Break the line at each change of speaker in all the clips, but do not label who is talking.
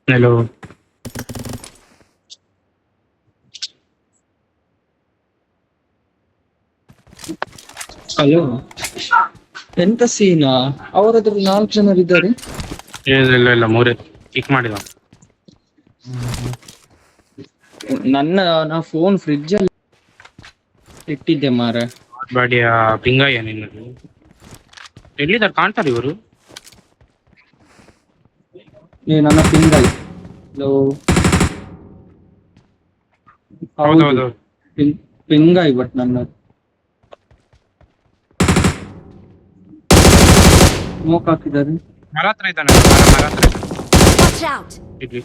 Hello.
Hello, ಎಂತ ಸೀನಾ? ಅವರತ್ರ 4 ಜನರಿದ್ದಾರೆ.
ಇಲ್ಲ ಮೂರೇ ಕಿಕ್ ಮಾಡಿದ.
ನಾ ಫೋನ್ ಫ್ರಿಡ್ಜ್ ಅಲ್ಲಿ ಇಟ್ಟಿದ್ದೆ ಮಾರ.
ಬಾಡಿಯ ಪಿಂಗಯ್ಯ ನಿನ್ನದು ಎಲ್ಲಿದ್ದಾರೆ ಕಾಣ್ತಾರೆ ಇವರು?
ನನ್ನ ಪಿಂಗಾಯ್. ಹಲೋ, ಹೌದು
ಹೌದೌದು.
ಪಿಂಗಾಯ್. ಬಟ್ ನನ್ನ ಸ್ಮೋಕ್ ಹಾಕಿದ್ದಾರೆ.
ಮರ ಹತ್ರ ಇದ್ದಾನೆ, ಮರ ಹತ್ರ ಇದ್ದಾನೆ.
Watch out!
ಇಲ್ಲಿ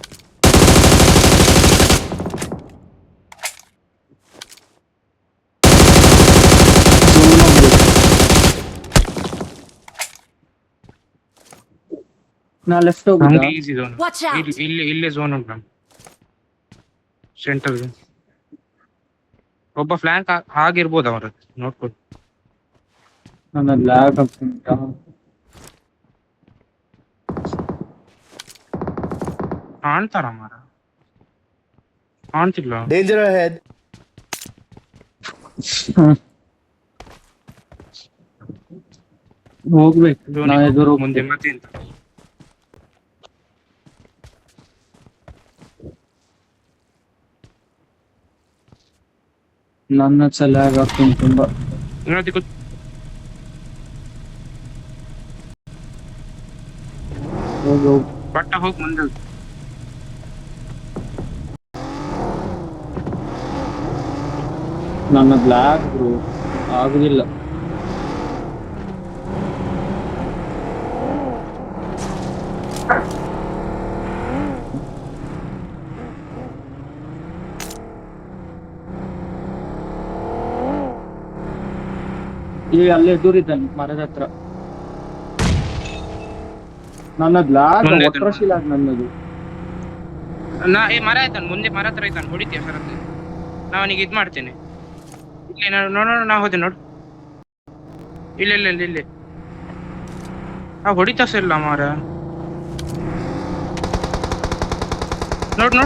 ನಾ ಲೆಫ್ಟ್ ಹೋಗುದಾ?
ನಮ್ಗೆ ಈಸಿ ಝೋನ್.
Watch out!
ಇಲ್ಲೇ ಝೋನ್ ಉಂಟು ನಮ್ಗೆ ಸೆಂಟರ್. ಒಬ್ಬ ಫ್ಲಾಂಕ್ ಆಗಿರ್ಬೋದು ಅವರ, ನೋಡ್ಕೊಳ್ಳಿ.
ನನ್ನ ಲ್ಯಾಗ್ ಆಗ್ತುಂಟಾ?
ಕಾಣ್ತಾರ ಮರ? ಕಾಣ್ತಿಲ್ಲ.
Danger ahead.
ಹೋಗ್ಬೇಕು ನಾ ಎದುರು
ಮುಂದೆ ಮತ್ತೆ ಎಂತ?
ನನ್ನ ಲ್ಯಾಗ್ ಆಗ್ತುಂಟು ತುಂಬಾ.
ಇನ್ನೊಂದು
ಹೋಗು.
ಬಟ್ಟ ಹೋಗಿ ಮುಂದೆ.
ನನ್ನ ಲ್ಯಾಗ್ ಬ್ರೋ ಆಗುದಿಲ್ಲ. ಈಗ ಅಲ್ಲೇ ದೂರಿದ್ದಾನೆ ಮರದ ಹತ್ರ. ನನ್ನ ಲ್ಯಾಗ್
ಮುಂದೆ
ಒಟ್ರಶಿಲಾಗ್ ನನ್ನದು.
ಮರ ಆಯ್ತಾನ ಮುಂದೆ, ಮರ ಹತ್ರ ಆಯ್ತಾನ. ಹೊಡಿತೀಯ ಸರತ್ತೆ? ನಾ ಅವನಿಗೆ ಇದ್ ಮಾಡ್ತೇನೆ. ಇಲ್ಲಿ ನೋಡ, ನಾ ಹೋದೆ ನೋಡು. ಇಲ್ಲೇ ಹೊಡಿತಾ ಸಲ್ಲ ಮಾರ. ನೋಡ್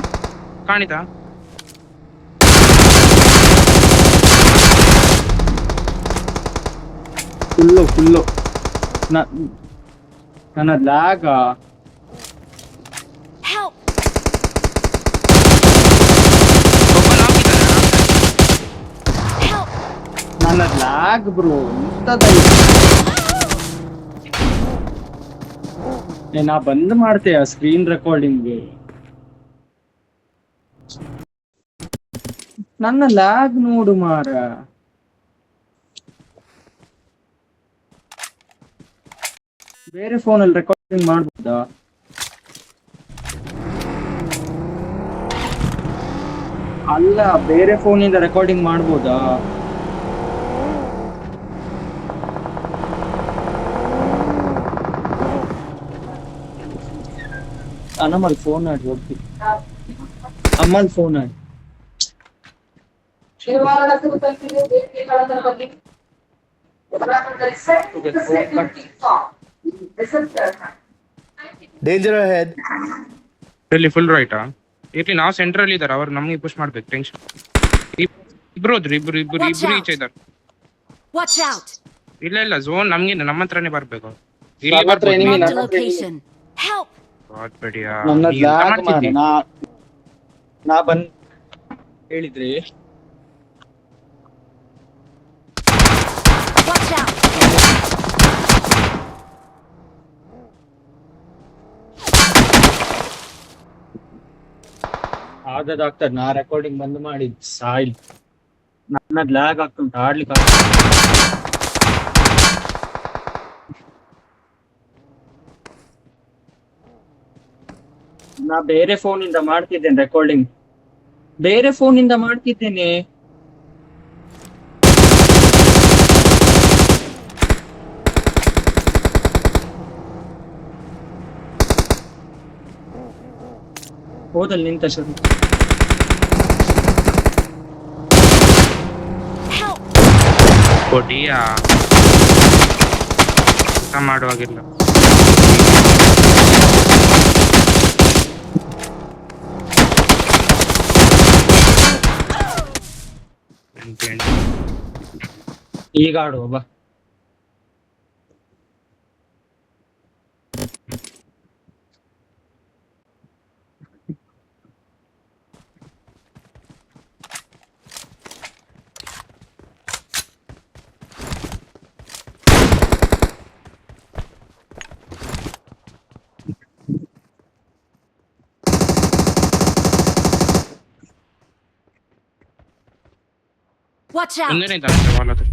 ಕಾಣಿತಾ?
ಫುಲ್ಲು ನನ್ನ ಲ್ಯಾಗ.
Help!
ಒಬ್ಬ ನಾಕಿದ್ದಾನೆ.
Help!
ನನ್ನ ಲ್ಯಾಗ್ ಬ್ರೋ ನಾ ಬಂದ್ ಮಾಡ್ತೇಯ ಸ್ಕ್ರೀನ್ ರೆಕಾರ್ಡಿಂಗ್. ನನ್ನ ಲ್ಯಾಗ್ ನೋಡು ಮಾರ. ಬೇರೆ ಫೋನಲ್ಲಿ ರೆಕಾರ್ಡಿಂಗ್ ಮಾಡ್ಬೋದಾ? ಅಲ್ಲ, ಬೇರೆ ಫೋನಿಂದ ರೆಕಾರ್ಡಿಂಗ್ ಮಾಡ್ಬೋದಾ? ಅಮ್ಮಲ್ಲಿ ಫೋನ್ ಆಡಿ ಹೋಗ್ತಿ. ಅಮ್ಮಲ್ಲಿ ಫೋನ್ ಆಡಿ.
Danger ahead.
ಇಲ್ಲಿ ಫುಲ್ ರೈಟಾ? ಇರ್ಲಿ, ನಾವು ಸೆಂಟ್ರಲ್ ಇದಾರೆ, ಅವ್ರು ನಮ್ಗೆ ಪುಷ್ ಮಾಡ್ಬೇಕು. ಟೆನ್ಷನ್. ಇಬ್ರು ಹೋದ್ರು, ಇಬ್ರು ಈಚೆ ಇದ್ದಾರೆ.
Watch out!
ಇಲ್ಲ ಝೋನ್ ನಮ್ಗೆ, ನಮ್ಮ ಹತ್ರನೇ ಬರ್ಬೇಕು.
ನಮ್ಮ ಹತ್ರ enemy
Marked a
ನನ್ನ ಹತ್ರ
location. Help!
ನನ್ನ ಲ್ಯಾಗ್ ಮಾರ. ನಾ ಬಂದ್ ಹೇಳಿದ್ರೆ
Watch out!
ಆಗದಾಗ್ತದೆ. ನಾ ರೆಕಾರ್ಡಿಂಗ್ ಬಂದ್ ಮಾಡಿದ್ ಸಾಯಿಲ್. ನನ್ನ ಲ್ಯಾಗ್ ಆಗ್ತುಂಟು, ಆಡ್ಲಿಕ್ಕೆ ನಾ ಬೇರೆ ಫೋನಿಂದ ಮಾಡ್ತಿದ್ದೇನೆ ರೆಕಾರ್ಡಿಂಗ್. ಬೇರೆ ಫೋನಿಂದ ಮಾಡ್ತಿದ್ದೇನೆ. ಹೋದಲ್ಲಿ ನಿಂತ ಶರು.
Help!
ಕೊಡಿಯಾ ಊಟ ಮಾಡುವಾಗಿಲ್ಲ.
ಈಗ ಆಡುವ ಬಾ.
Watch out!
ಮುಂದೆನೇ ಇದ್ದಾನೆ ವಾಲ್ ಹತ್ರ.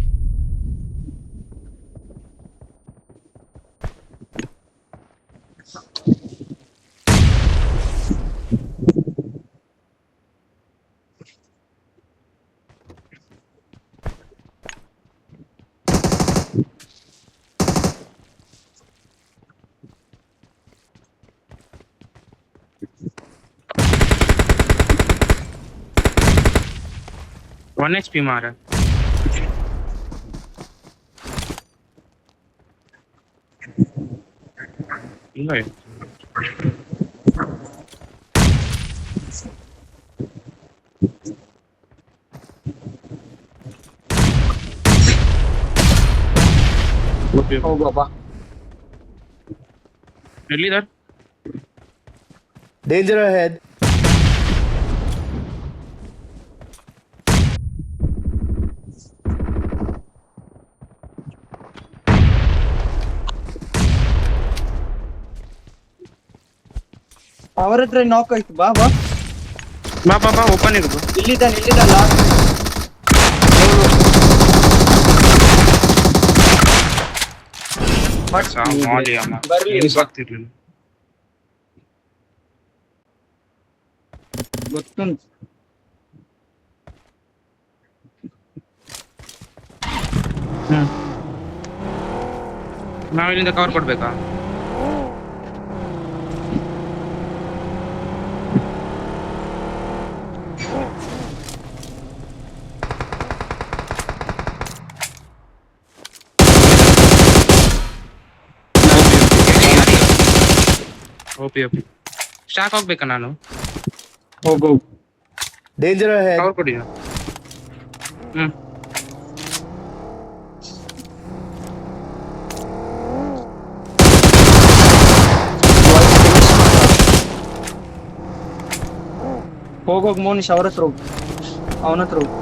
One HP मारा. ಇಲ್ಲ
ಹೋಗುವ ಬಾ.
ಎಲ್ಲಿದ್ದಾರೆ?
Danger ahead.
ಅವರ ಹತ್ರ ನಾಕ್ ಆಯ್ತು. ಬಾ ಬಾ.
ಬಾ ಬಾ ಬಾ ಓಪನ್ ಇರು.
ಇಲ್ಲಿದ್ದಾನೆ ಲಾಸ್ಟ್.
ಮಾಡಿ ಅಮ್ಮ
ಬರ್ಲಿ.
ಏನು ಸಾಕ್ತಿರ್ಲಿಲ್ಲ.
ಗೊತ್ತುಂಟು.
ನಾವಿಲ್ಲಿಂದ ಕವರ್ ಕೊಡ್ಬೇಕಾ? ಓಪಿ ಓಪಿ ಸ್ಟಾಕ್ ಹೋಗ್ಬೇಕಾ ನಾನು?
ಹೋಗು.
Danger ahead.
ಕವರ್ ಕೊಡಿ.
ಹೋಗೋಗ್ ಮೋನಿಶ್ ಅವ್ರ ಹತ್ರ ಹೋಗು. ಅವನ ಹತ್ರ ಹೋಗು.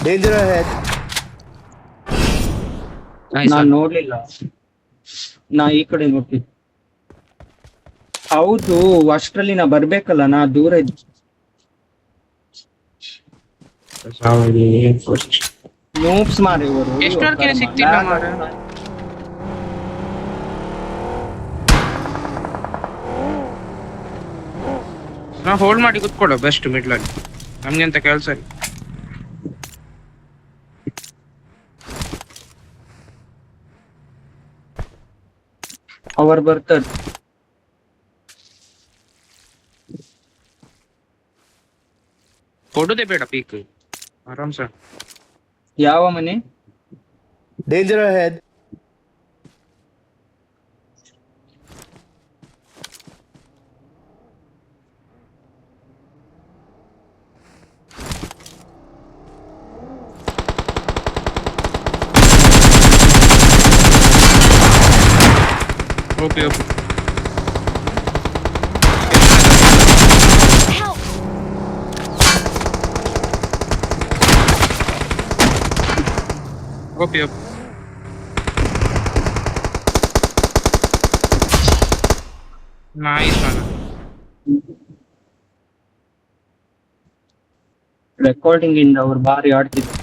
Danger ahead.
ನಾನ್ ನೋಡ್ಲಿಲ್ಲ. ನಾ ಈ ಕಡೆ ನೋಡ್ತೀನಿ. ಹೌದು, ಅಷ್ಟ್ರಲ್ಲಿ ನಾ ಬರ್ಬೇಕಲ್ಲ, ನಾ ದೂರ ಇದ್ದೆ. ನೋಪ್ಸ್ ಮಾರಿ ಇವರು.
ಎಷ್ಟೊತ್ತಿಗೆ ಸಿಕ್ತಿಲ್ಲ ಮಾರ. ನಾ ಹೋಲ್ಡ್ ಮಾಡಿ ಕುತ್ಕೊಳ್ಳೋ ಬೆಸ್ಟ್ ಮಿಡ್ಲಲ್ಲಿ. ನಮ್ಗೆ ಅಂತ ಕೆಲಸ ಇಲ್ಲ.
ಅವರು ಬರ್ತಾರೆ.
ಕೊಡುದೇ ಬೇಡ ಪೀಕ್ ಆರಾಮ್ಸ.
ಯಾವ ಮನೆ?
Danger ahead.
Okay okay
Help!
Okay okay nice ಅಣ್ಣ.
ರೆಕಾರ್ಡಿಂಗ್ ಇಂದ ಅವ್ರು ಬಾರಿ ಆಡ್ತಿದ್ರು.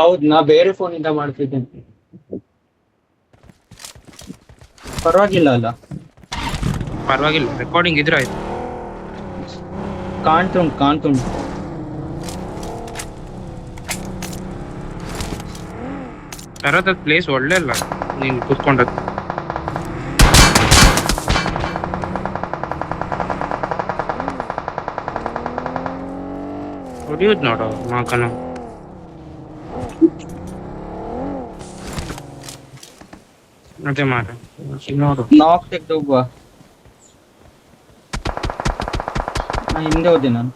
ಹೌದು, ನಾ ಬೇರೆ ಫೋನ್ ಇಂದ ಮಾಡ್ತಿದ್ದೇನೆ. ಪರವಾಗಿಲ್ಲ ಅಲ್ಲ?
ಪರವಾಗಿಲ್ಲ, ರೆಕಾರ್ಡಿಂಗ್ ಇದ್ರೆ ಆಯ್ತು.
ಕಾಣ್ತುಂಟು.
ತರದ ಪ್ಲೇಸ್ ಒಳ್ಳೆ ಅಲ್ಲ ನೀನ್ ಕುತ್ಕೊಂಡದ್ದು. ಹೊಡಿಯೋದು ನೋಡು ಮಾಕನ. ಅದೇ ಮಾರ ನೋಡು.
ನಾಕ್ ತೆಗ್ದು ಹೋಗುವ. ನಾ ಹಿಂದೆ ಹೋದೆ ನಾನು.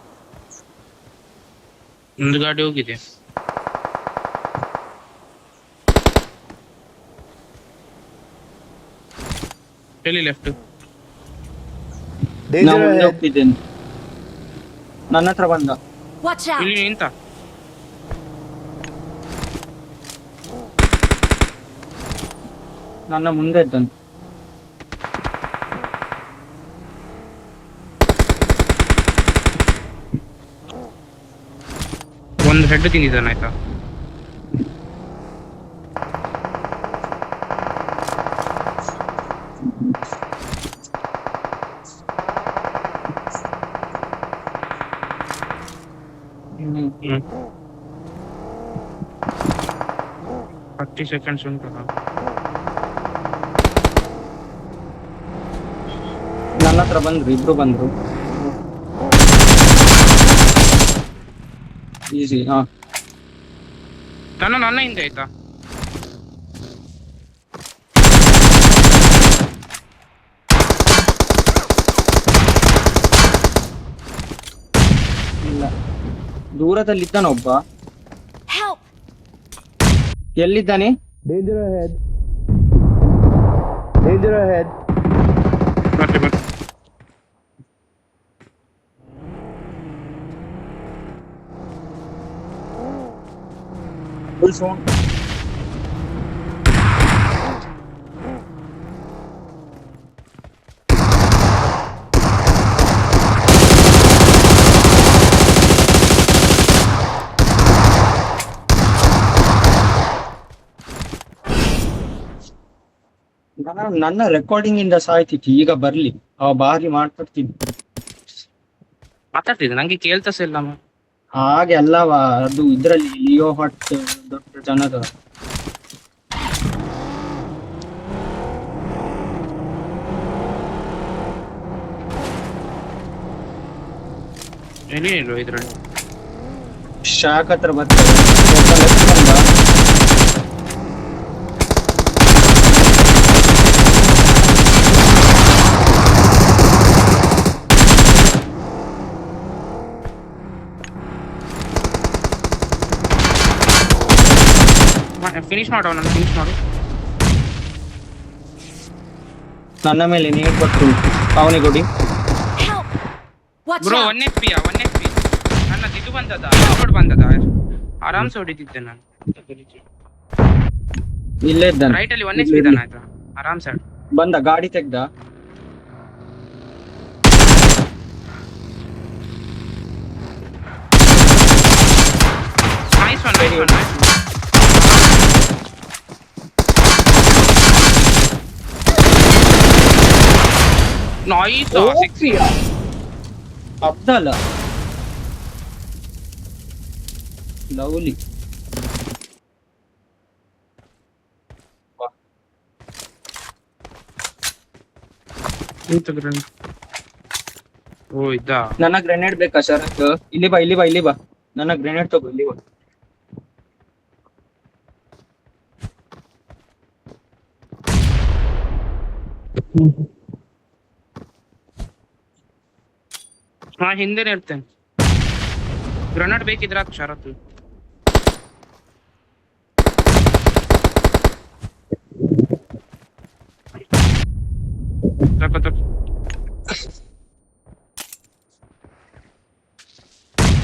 ಒಂದು ಗಾಡಿ ಹೋಗಿದೆ. ಎಲ್ಲಿ ಲೆಫ್ಟ್?
ನಾ
Danger
ಮುಂದೆ
ahead.
ಹೋಗ್ತಿದ್ದೇನೆ. ನನ್ನ ಹತ್ರ ಬಂದ.
Watch out!
ಇಲ್ಲಿ ನಿಂತ.
ನನ್ನ ಮುಂದೆ ಇದ್ದಾನೆ.
ಒಂದು ಹೆಡ್ ತಿಂದಿದ್ದಾನೆ ಆಯ್ತಾ.
ಹ್ಮ್.
30 seconds ಉಂಟು.
ನನ್ನ ಹತ್ರ ಬಂದ್ರು, ಇಬ್ರು ಬಂದ್ರು. ಈಸಿ. ಹಾ,
ನನ್ನ ಹಿಂದೆ ಆಯ್ತಾ.
ಇಲ್ಲ, ದೂರದಲ್ಲಿದ್ದಾನ ಒಬ್ಬ.
Help!
ಎಲ್ಲಿದ್ದಾನೆ?
Danger ahead. Danger ahead.
ಬರ್ರಿ ಬರ್ರಿ.
Full sound. ನನ್ನ ರೆಕಾರ್ಡಿಂಗ್ ಇಂದ ಸಾಯ್ತಿತ್ತು. ಈಗ ಬರ್ಲಿ, ಅವ ಬಾರಿ ಮಾತಾಡ್ತಿದ್ದ.
ಮಾತಾಡ್ತಿದ್ದೆ, ನಂಗೆ ಕೇಳ್ತಾಸ ಇಲ್ಲ.
ಹಾಗೆ ಅಲ್ಲವ, ಅದು ಇದ್ರಲ್ಲಿ ಲಿಯೋ ಹಾಟ್ ದೊಡ್ಡ ಜನದ.
ಏನೇನಿಲ್ಲ ಇದ್ರಲ್ಲಿ.
ಶಾಕ್ ಹತ್ರ ಬರ್ತಾರೆ. ಒಬ್ಬ left ಬಂದ.
ಫಿನಿಶ್ ಮಾಡು, ನನ್ನ ಫಿನಿಶ್ ಮಾಡು.
ನನ್ನ ಮೇಲೆ ನೀರು ಕೊಟ್ಟು ಅವನಿಗೆ ಕೊಡಿ.
Help! Watch
bro
out!
1 HP. ನನ್ನ ಇದು ಬಂದದ, ರೋಡ್ ಬಂದದ. ಆರಾಮ್ಸೆ ಹೊಡಿತಿದ್ದೆ ನಾನು.
ಇಲ್ಲೇ ಇದ್ದಾನೆ.
ರೈಟ್ ಅಲ್ಲಿ 1 HP ಇದ್ದಾನೆ ಆಯ್ತಾ. ಆರಾಮ್ಸೆ
ಬಂದ, ಗಾಡಿ ತೆಗ್ದ.
Nice one, nice one, nice. Nice.
ಅಬ್ದಲ್ಲ, ಲವ್ಲಿ.
ಓ ಇದ್ದ.
ನನ್ನ ಗ್ರೆನೇಡ್ ಬೇಕಾ ಶರತ್? ಇಲ್ಲಿ ಬಾ, ಇಲ್ಲಿ ಬಾ, ಇಲ್ಲಿ ಬಾ. ನನ್ನ ಗ್ರೆನೇಡ್ ತಗೋ, ಇಲ್ಲಿ ಬಾ.
ಹಾ ಹಿಂದೆನೆ ಇರ್ತೇನೆ. ಗ್ರೆನೇಡ್ ಬೇಕಿದ್ರ ಶರತ್ತು.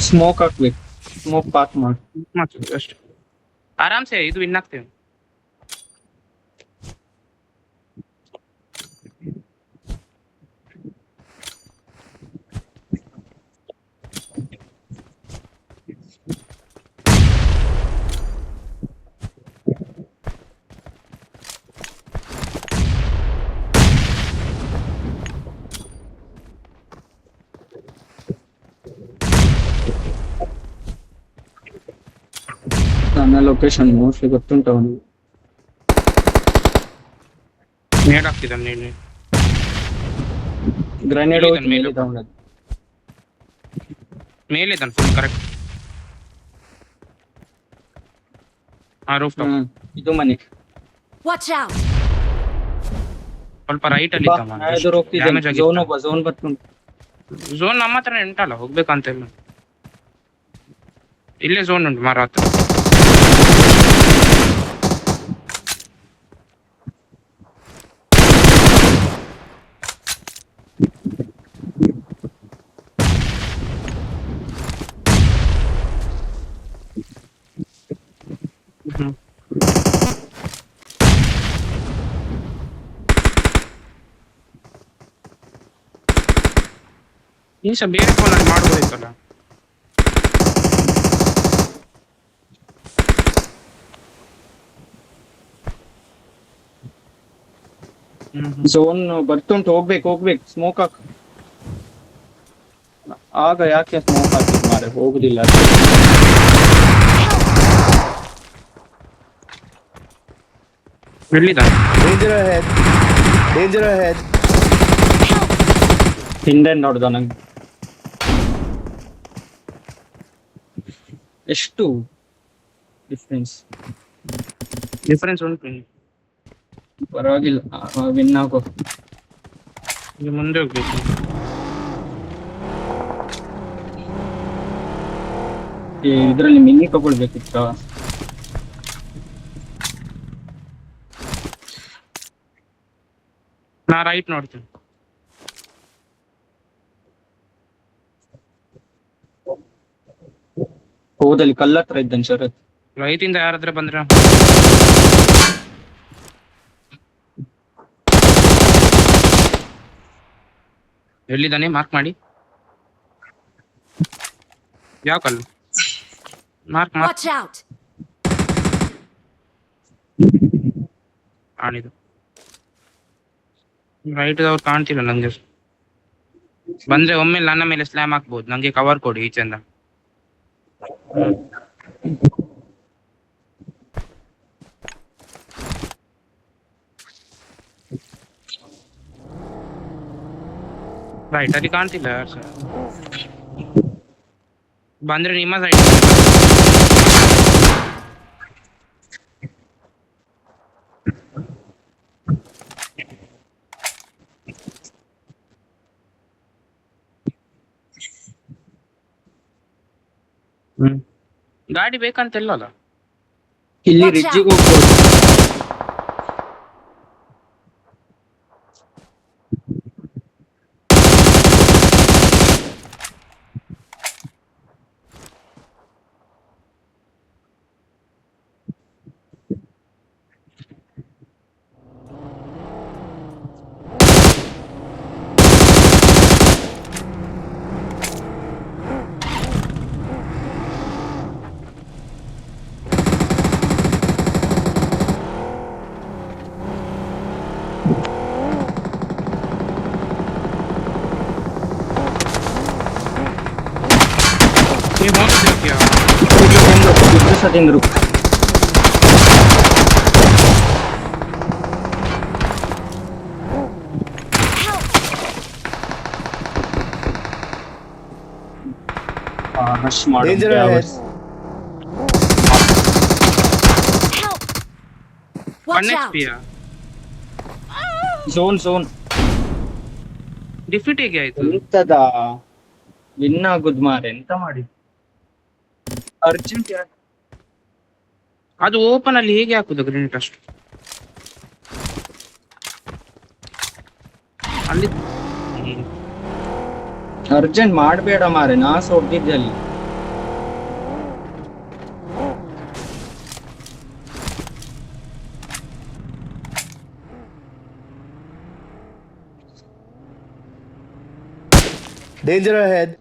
ಸ್ಮೋಕ್ ಹಾಕ್ಬೇಕು, ಸ್ಮೋಕ್ ಪಾತ್ ಮಾಡಿ.
ಅಷ್ಟು ಆರಾಮ್ಸೆ ಇದು ವಿನ್ ಆಗ್ತೇವೆ.
ನನ್ನ ಲೊಕೇಶನ್ ಮೋಸ್ಟ್ಲಿ ಗೊತ್ತುಂಟು ಅವನಿಗೆ.
ನೇಡ್ ಆಗ್ತಿದ್ದಾನೆ ನೀನು.
ಗ್ರೆನೇಡ್
ಮೇಲೆ
ಮೇಲೆ ತಗೊಂಡದ್ದು.
ಮೇಲಿದ್ದಾನೆ ಫುಲ್ ಕರೆಕ್ಟ್. Roof top.
ಇದು ಮನೆ.
Watch out!
ಸ್ವಲ್ಪ ರೈಟ್ ಅಲ್ಲಿ ಇದ್ದಮ್ಮ
ಎದುರು ಹೋಗ್ತಿದ್ದೇನೆ ಝೋನ್ ಒಬ್ಬ ಝೋನ್ ಬರ್ಕೊಂಡು
ಝೋನ್ ನಮ್ಮ ಹತ್ರ ಉಂಟಲ್ಲ ಹೋಗ್ಬೇಕಂತ ಇಲ್ಲ ಇಲ್ಲೇ ಝೋನ್ ಉಂಟು ಮರ ಹತ್ರ ಹ್ಮ್ ಈ ಸಹ ಬೇರೆ ಫೋನಲ್ಲಿ ಮಾಡ್ಬೋದಿತ್ತಲ್ಲ
ಝೋನ್ ಬರ್ತುಂಟು ಹೋಗ್ಬೇಕು ಸ್ಮೋಕ್ ಹಾಕ್ ಆಗ ಯಾಕೆ ಸ್ಮೋಕ್ ಹಾಕಿದ್ ಮಾರೆ ಹೋಗುದಿಲ್ಲ
ಎಲ್ಲಿದ
Danger ahead. Danger ahead.
ಹಿಂದೆ ನೋಡ್ದ ನಂಗೆ ಎಷ್ಟು
ಡಿಫರೆನ್ಸ್ ಉಂಟು
ಪರವಾಗಿಲ್ಲ ವಿನ್ ಆಗೋ
ಈಗ ಮುಂದೆ ಹೋಗ್ಬೇಕು
ಇದ್ರಲ್ಲಿ ಮಿನಿ ತಗೊಳ್ಬೇಕಿತ್ತ
ನಾ ರೈಟ್ ನೋಡ್ತೀನಿ
ಹೌದಲ್ಲಿ ಕಲ್ಲತ್ರ ಇದ್ದಾನೆ ಶರತ್
ರೈಟ್ ಇಂದ ಯಾರಾದ್ರೆ ಬಂದ್ರ ಎಲ್ಲಿದ್ದಾನೆ ಮಾರ್ಕ್ ಮಾಡಿ ಯಾವ ಕಲ್ಲು ಮಾರ್ಕ್
Watch out!
ಆಣಿದು ರೈಟ್ ಅವ್ರು ಕಾಣ್ತಿಲ್ಲ ನಂಗೆ ಬಂದ್ರೆ ಒಮ್ಮೆ ನನ್ನ ಮೇಲೆ ಸ್ಲ್ಯಾಮ್ ಹಾಕ್ಬೋದು ನಂಗೆ ಕವರ್ ಕೊಡಿ ಈಚೆಂದ ರೈಟ್ ಅಲ್ಲಿ ಕಾಣ್ತಿಲ್ಲ ಸರ್ ಬಂದ್ರೆ ನಿಮ್ಮ ಸೈಡ್ ಗಾಡಿ ಬೇಕಂತ ಇಲ್ಲಲ್ಲ
ಇಲ್ಲಿ
Watch
ರಿಜ್ಜಿಗೆ
out.
ಹೋಗ್ಬೋದು
ನೀವು ಹೋಗ್ತಿರ್ತೀಯ
ಇಬ್ರು ಸಹ ತಿಂದ್ರು ರಶ್
Danger
ಮಾಡಿ
ahead.
Help!
One
Watch
H
out!
ಪಿಯ
ಝೋನ್
ಡಿಫೀಟ್ ಹೇಗೆ ಆಯ್ತು
ಎಂತದ ವಿನ್ ಆಗುದ್ ಮಾರೆ ಎಂತ ಮಾಡಿ ಅರ್ಜೆಂಟ್
ಅದು ಓಪನ್ ಅಲ್ಲಿ ಹೇಗೆ ಹಾಕುದು ಗ್ರೆನೇಟ್ ಅಷ್ಟು ಅಲ್ಲಿ
ಅರ್ಜೆಂಟ್ ಮಾಡಬೇಡ ಮಾರೆ ನಾ ಸೊಡ್ದಿದ್ದೆ ಅಲ್ಲಿ
Danger ahead.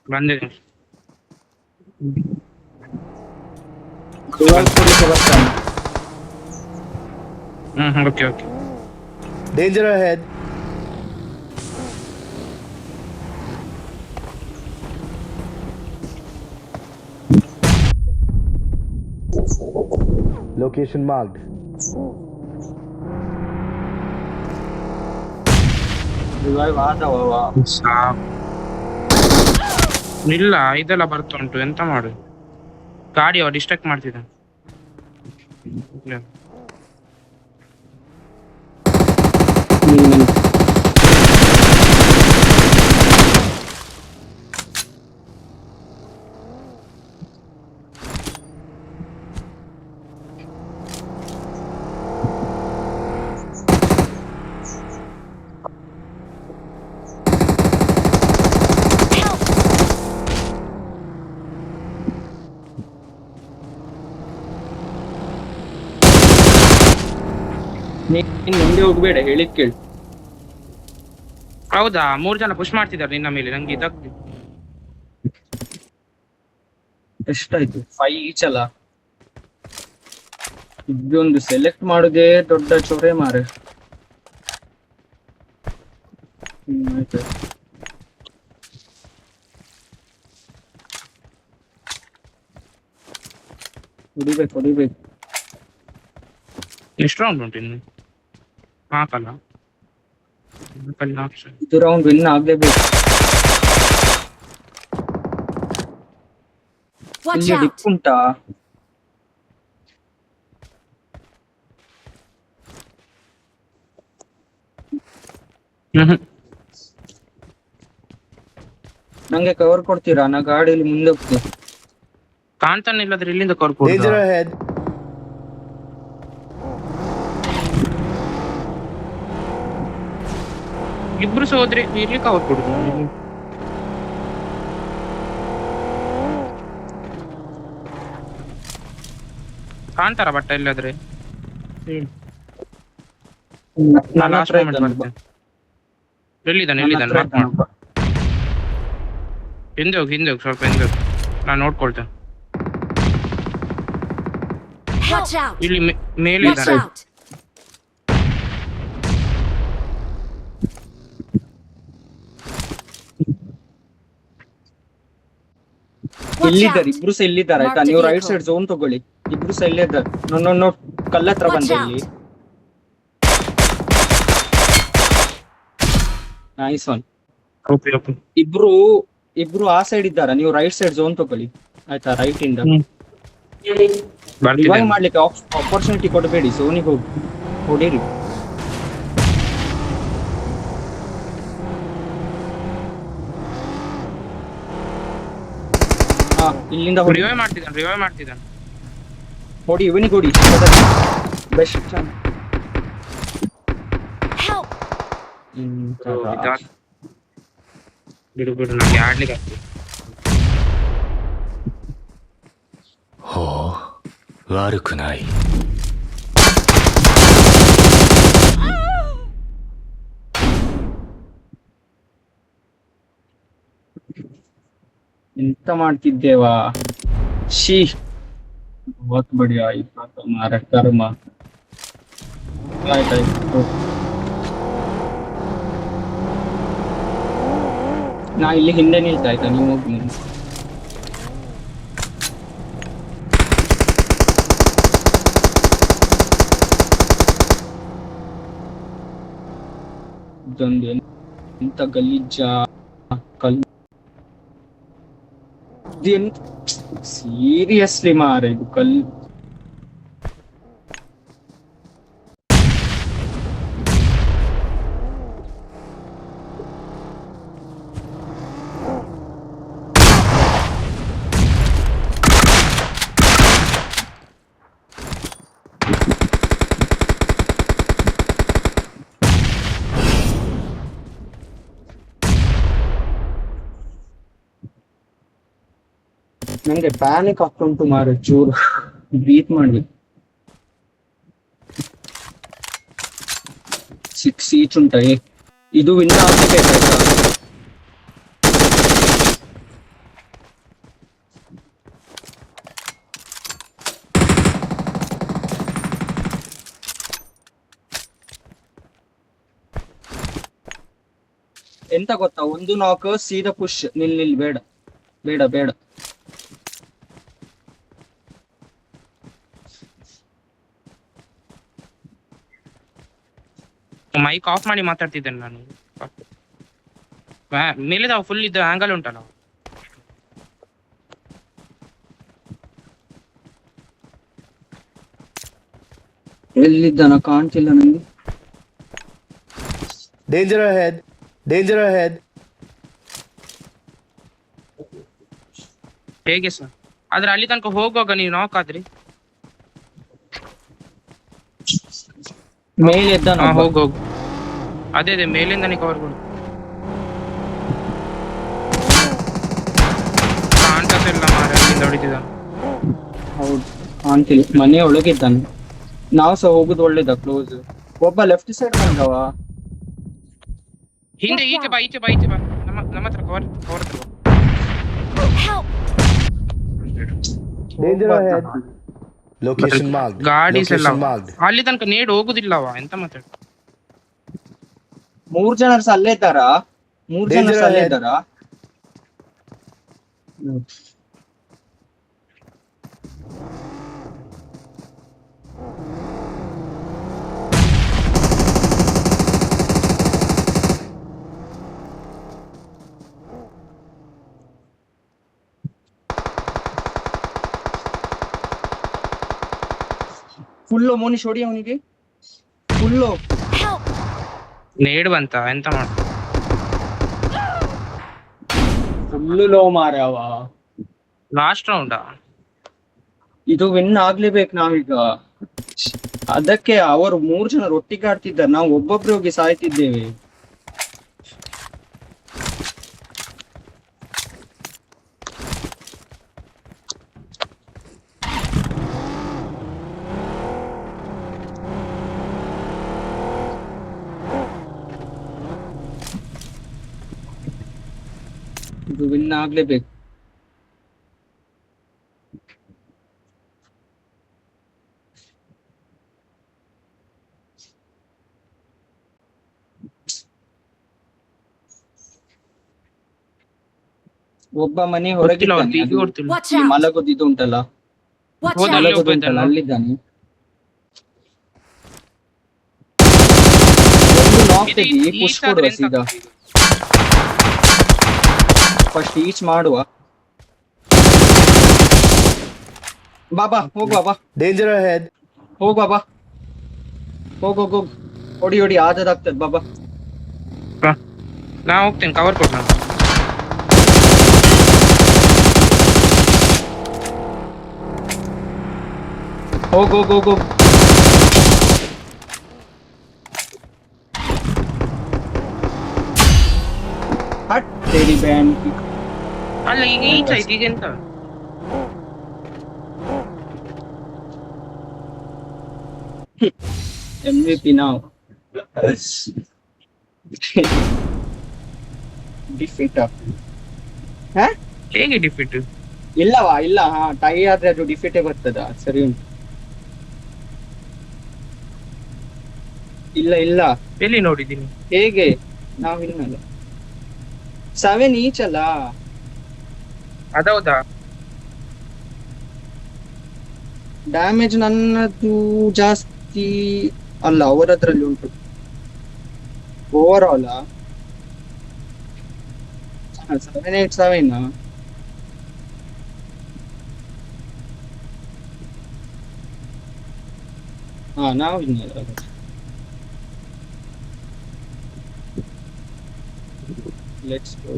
ಬಂದಿದೆ
ಬರ್ತಾನೆ
okay okay
Danger ahead. Location marked.
Revive ಆದವ.
ಇಲ್ಲ ಇದೆಲ್ಲ ಬರ್ತಾ ಉಂಟು, ಎಂತ ಮಾಡು. ಗಾಡಿ ಅವ ಡಿಸ್ಟ್ರಾಕ್ಟ್ ಮಾಡ್ತಿದ್ದ.
ನೀನ್ ಮುಂದೆ ಹೋಗ್ಬೇಡ, ಹೇಳಿದ್ ಕೇಳು.
ಹೌದಾ, 3 ಜನ ಪುಷ್ ಮಾಡ್ತಿದ್ದಾರೆ ನಿನ್ನ ಮೇಲೆ. ನಂಗೆ ಇದಾಗ್ತದೆ.
ಎಷ್ಟಾಯ್ತು? 5 ಈಚ್ ಅಲ್ಲ. ಇದೊಂದು ಸೆಲೆಕ್ಟ್ ಮಾಡುದೇ ದೊಡ್ಡ ಚೊರೆ ಮಾರೆ. ಆಯ್ತು. ಹೊಡಿಬೇಕು.
ಎಷ್ಟು ರೌಂಡ್ ಉಂಟು ಇನ್ನು? 4 ಅಲ್ಲ? 4.
ಇದು ರೌಂಡ್ ವಿನ್ ಆಗ್ಲೇಬೇಕು.
Watch
ಇಲ್ಲಿ
out!
ಡಿಪ್ ಉಂಟಾ? ನಂಗೆ ಕವರ್ ಕೊಡ್ತೀರಾ? ನಾ ಗಾಡಿಯಲ್ಲಿ ಮುಂದೆ ಹೋಗ್ತೀನಿ.
ಕಾಣ್ತಾನೆ ಇಲ್ಲದ್ರೆ ಇಲ್ಲಿಂದ ಕವರ್ ಕೊಡು.
Danger ahead.
ಇಬ್ರು ಸೋದ್ರಿ ಇಲ್ಲಿ ಕವರ್ ಕೊಡುದು. ಕಾಣ್ತಾರ ಬಟ್ಟ ಇಲ್ಲಾದ್ರೆ?
ನನ್ನ
ಲಾಸ್ಟ್
ಹತ್ರ
ಮೂಮೆಂಟ್
ಇದ್ದಾನೆ.
ಮಾಡ್ತೇನೆ. ಎಲ್ಲಿದ್ದಾನೆ
ನನ್ನ ಹತ್ರ
ಮಾರ್ಕ್ ಮಾಡು.
ಇದ್ದಾನಪ್ಪ.
ಹಿಂದೆ ಹೋಗಿ ಸ್ವಲ್ಪ ಹಿಂದೆ ಹೋಗಿ. ನಾನು ನೋಡ್ಕೊಳ್ತೇನೆ.
Watch out!
ಇಲ್ಲಿ ಮೇಲೆ
Watch
ಇದ್ದಾನೆ.
out! Watch
ಇಲ್ಲಿದ್ದಾರೆ,
out!
ಇಬ್ರು ಸಹ ಇಲ್ಲಿದ್ದಾರೆ ಆಯ್ತಾ?
Mark the
ನೀವು ರೈಟ್
vehicle.
ಸೈಡ್ ಝೋನ್ ತಗೊಳ್ಳಿ. ಇಬ್ರು ಸಹ ಇಲ್ಲೇ ಇದ್ದಾರೆ. ನೋಡ್ ಕಲ್ಲ ಹತ್ರ
Watch
ಬಂದೆ
out.
ಇಲ್ಲಿ. Nice one.
ಓಕೆ.
ಇಬ್ರು ಆ ಸೈಡ್ ಇದ್ದಾರ. ನೀವು ರೈಟ್ ಸೈಡ್ ಝೋನ್ ತಗೊಳ್ಳಿ ಆಯ್ತಾ? ರೈಟ್ ಇಂದ
ಬರ್ತಿದ್ದೇನೆ.
ರಿವೈವ್ ಮಾಡ್ಲಿಕ್ಕೆ ಆಪರ್ಚುನಿಟಿ ಕೊಡಬೇಡಿ. ಝೋನಿಗೆ ಹೋಗಿ ಹೊಡೀರಿ. ಇಲ್ಲಿಂದ ಹೊಡಿ.
ರಿವೈವ್ ಮಾಡ್ತಿದ್ದಾನೆ.
ಹೊಡಿ, ಇವನಿಗೆ ಹೊಡಿ. Best chance.
Help!
ಬಿಡು ನಂಗೆ ಆಡ್ಲಿಕ್ಕೆ ಆಗ್ತದೆ.
悪くない。
ಎಂತ ಮಾಡ್ತಿದ್ದೇವಾ? ಶೀ, बहुत बढ़िया तुम्हारा कर्म. ಆಯ್ತಾಯ್ತು. ನಾ ಇಲ್ಲಿ ಹಿಂದೆ ನಿಲ್ತಾ ಆಯ್ತಾ? ನೀವು ಹೋಗಿ ಮುಂದೆ. ಇದೊಂದು ಎಂತ ಗಲೀಜ ಕಲ್ಲು. ಸೀರಿಯಸ್ಲಿ ಮಾರ, ಇದು ಕಲ್ಲು. ನಂಗೆ ಪ್ಯಾನಿಕ್ ಆಗ್ತುಂಟು ಮಾರ. ಚೂರು ಬ್ರೀತ್ ಮಾಡ್ಬೇಕು. 6 ಈಚ್ ಉಂಟ. ಇದು ವಿನ್ ಆಗ್ಬೇಕಾಯ್ತಾ? ಎಂತ ಗೊತ್ತಾ, ಒಂದು ನಾಕ್ ಸೀದಾ ಪುಷ್. ನಿಲ್ ಬೇಡ ಬೇಡ ಬೇಡ.
ಮೈಕ್ ಆಫ್ ಮಾಡಿ ಮಾತಾಡ್ತಿದ್ದೇನೆ ನಾನು. ಮೇಲಿದ ಫುಲ್ ಇದು ಆಂಗಲ್ ಉಂಟಲ್ಲ.
ಎಲ್ಲಿದ್ದಾನ ಕಾಣ್ತಿಲ್ಲ ನಂಗೆ.
Danger ahead. Danger ahead.
ಹೇಗೆ ಸರ್? ಆದ್ರೆ ಅಲ್ಲಿ ತನಕ ಹೋಗುವಾಗ ನೀವು ನಾಕ್ ಆದ್ರಿ.
ಮೇಲೆ ಇದ್ದಾನ
ಹಾ
ಒಬ್ಬ.
ಹೋಗು ಹೋಗು. ಅದೇ ಮೇಲಿಂದಾನೆ ಕವರ್ ಕೊಡು. ಕಾಂಟಸ್ ಎಲ್ಲ ಮಾರ ಅಲ್ಲಿಂದ ಹೊಡಿತಿದ್ದ.
ಹೌದು ಕಾಣ್ತಿಲ್ಲ, ಮನೆ ಒಳಗಿದ್ದಾನೆ. ನಾವು ಸಹ ಹೋಗುದು ಒಳ್ಳೇದ ಕ್ಲೋಸ್. ಒಬ್ಬ ಲೆಫ್ಟ್ ಸೈಡ್ ಬಂದವ.
ಹಿಂದೆ ಈಚೆ ಬಾ ನಮ್ಮ ಹತ್ರ ಕವರ್ ಹತ್ರ ಬಾ.
Help!
Danger ahead. Location marked.
ಗಾಡೀಸ್ ಎಲ್ಲ
Location marked.
ಅಲ್ಲಿ ತನಕ ನೇಡ್ ಹೋಗುದಿಲ್ಲವ, ಎಂತ ಮಾತಾಡ.
3 ಜನ ಅಲ್ಲೇ ಇದ್ದಾರಾ? 3 ಜನ
Danger
ಅಲ್ಲೇ
ahead.
ಇದ್ದಾರಾ? ಫುಲ್ಲು ಮೋನಿಶ್ ಹೊಡಿ ಅವನಿಗೆ. Full
Help!
ನೇಡ್ ಬಂತ, ಎಂತ ಮಾಡ.
ಫುಲ್ಲು ಲೋ ಮಾರ್ಯಾವ.
ಲಾಸ್ಟ್ ರೌಂಡಾ?
ಇದು ವಿನ್ ಆಗ್ಲೇಬೇಕು ನಾವೀಗ. ಅದಕ್ಕೆ ಅವರು 3 ಜನ ಒಟ್ಟಿಗೆ ಆಡ್ತಿದ್ದಾರೆ, ನಾವು ಒಬ್ಬೊಬ್ರೆ ಹೋಗಿ ಸಾಯ್ತಿದ್ದೇವೆ. ಇದು ವಿನ್ ಆಗ್ಲೇಬೇಕು. ಒಬ್ಬ ಮನೆ
ಗೊತ್ತಿಲ್ಲ, ಅವ್ರು
ಹೊರಗಿದ್ದಾನೆ.
ಈಗ ಗೊತ್ತಿಲ್ಲ.
Watch
ಈ
out!
ಮಲಗೋದು ಇದು ಉಂಟಲ್ಲ,
Watch
ಹೋದ
out!
ಅಲ್ಲಿ
ಮಲಗೋದು
ಒಬ್ಬ
ಉಂಟಲ್ಲ,
ಇದ್ದಾನೆ.
ಅಲ್ಲಿದ್ದಾನೆ. ಒಂದು ನಾಕ್
ಇದು
ತೆಗಿ,
ಈಚ್
ಪುಷ್
ಆದ್ರೆ
ಕೊಡುವ
ಎಂತ
ಸೀದಾ.
ಆಗ್ತದೆ?
ಫಸ್ಟ್ ಈಚ್ ಮಾಡುವ. ಬಾಬಾ ಹೋಗುವ ಬಾ,
Danger ahead.
ಹೋಗುವ ಬಾ, ಹೋಗ್ ಹೊಡಿ ಹೊಡಿ ಆದದಾಗ್ತದೆ ಬಾಬಾ.
ನಾ ಹೋಗ್ತೇನೆ, ಕವರ್ ಕೊಟ್ಟು ನಾನು.
ಹೋಗ್ ಹಟ್ ತೇರಿ ಬ್ಯಾನ್.
ಅಲ್ಲ ಈಗ ಈಚ್ ಆಯ್ತು, ಈಗ ಎಂತ?
MVP now. ಡಿಫೀಟ್
ಹೇಗೆ ಡಿಫಿಟ್?
ಇಲ್ಲವಾ, ಇಲ್ಲ. ಟೈ ಆದ್ರೆ ಅದು ಡಿಫೀಟೇ ಬರ್ತದ. ಸರಿ ಉಂಟು. ಇಲ್ಲ
ಎಲ್ಲಿ ನೋಡಿದ್ದೀನಿ?
ಹೇಗೆ ನಾವ್ ಇನ್ನಲ್ಲ 7 ಈಚ್ ಅಲ್ಲ.
ಅದೌದಾ?
ಡ್ಯಾಮೇಜ್ ನನ್ನದು ಜಾಸ್ತಿ ಅಲ್ಲ, ಅವರದ್ರಲ್ಲಿ ಉಂಟು. Over all 787. ನಾವು ಇನ್ನಲ್ಲ. Let's go.